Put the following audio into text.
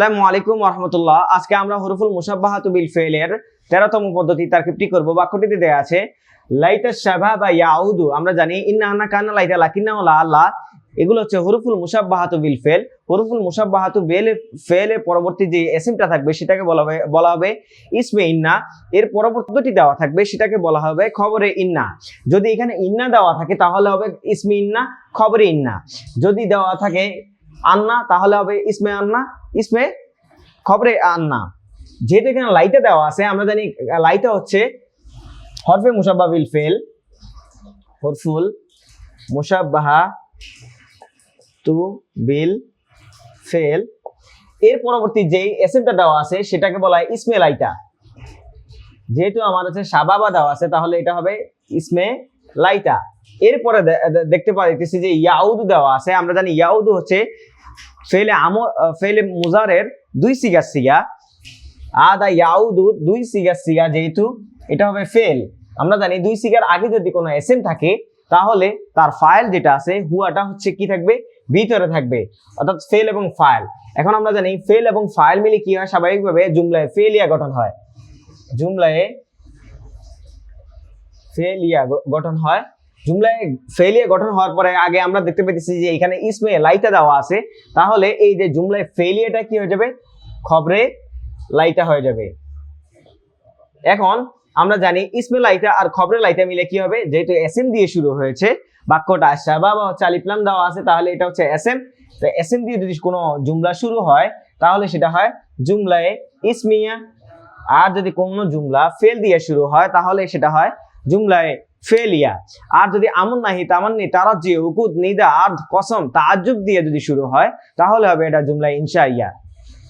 আসসালামু আলাইকুম ওয়া রাহমাতুল্লাহ। আজকে আমরা হুরুফুল মুশাব্বাহাতু বিল ফিলের 13তম পদ্ধতি তারকিবটি করব। বাক্যটিতে দেয়া আছে লাইতা শাবাবা ইয়াউদু। আমরা জানি ইন্না আন্না কানা লাইতা লাকিন্না লা আল্লাহ, এগুলো হচ্ছে হুরুফুল মুশাব্বাহাতু বিল ফিল। হুরুফুল মুশাব্বাহাতু বিল ফিলের পরবর্তী যে ইসমটা থাকবে সেটাকে বলা হবে ইসমে ইন্না। এর পরবর্তীটি দেওয়া থাকবে সেটাকে বলা হবে খবরে ইন্না। যদি এখানে ইন্না দেওয়া থাকে তাহলে হবে ইসমে ইন্না খবরে ইন্না। যদি দেওয়া থাকে আন্না তাহলে হবে ইসমে আন্না ইসমে খবরে আন্না। যেহেতু এখানে লাইটা দেওয়া আছে, আমরা জানি লাইটা হচ্ছে হরফে মুশাব্বাহ বিল ফেল, হরফুল মুশাব্বাহা তু বিল ফেল। এর পরবর্তী যে এসএমটা দেওয়া আছে সেটাকে বলা হয় ইসমে লাইটা। যেহেতু আমার হচ্ছে শাবাবা দেওয়া আছে তাহলে এটা হবে ইসমে লাইটা। এরপরে দেখতে পাইতেছি যে ইয়াউদু দেওয়া আছে। আমরা জানি ইয়াউদু হচ্ছে ফেলে মুজারের দুই সিগার সিগা। আদা ইয়াউদুর দুই সিগার সিগা, যেহেতু এটা হবে ফেল। আমরা জানি দুই সিগার আগে যদি কোনো এসএম থাকে তাহলে তার ফাইল যেটা আছে হুয়াটা হচ্ছে কি থাকবে, ভিতরে থাকবে, অর্থাৎ ফেল এবং ফাইল। এখন আমরা জানি ফেল এবং ফাইল মিলে কি হয়, স্বাভাবিকভাবে জুমলায় ফেলিয়া গঠন হয়। জুমলায় ফেলিয়া গঠন হয়। জুমলায় ফেলিয়া গঠন হওয়ার পরে আগে আমরা দেখতে পেতেছি যে এখানে ইসমে লাইটা দেওয়া আছে, তাহলে এই যে জুমলায় ফেলিয়াটা কি হয়ে যাবে, খবরে লাইটা হয়ে যাবে। এখন আমরা জানি ইসমে লাইটা আর খবরে লাইটা মিলে কি হবে, যেহেতু এসএম দিয়ে শুরু হয়েছে বাক্যটা, শাবাবা হচ্ছে আলিফ লাম দেওয়া আছে, তাহলে এটা হচ্ছে এসএম। তো এসএম দিয়ে যদি কোনো জুমলা শুরু হয় তাহলে সেটা হয় জুমলায়ে ইসমিয়া। আর যদি কোনো জুমলা ফেল দিয়ে শুরু হয় তাহলে সেটা হয় জুমলায়ে ফেলিয়া। আর যদি আমন নাহি তামান্নি তারাজ্জি উকুদ নিদা আরদ কসম তাআজ্জুব দিয়ে যদি শুরু হয় তাহলে হবে এটা জুমলায়ে ইনশাইয়া।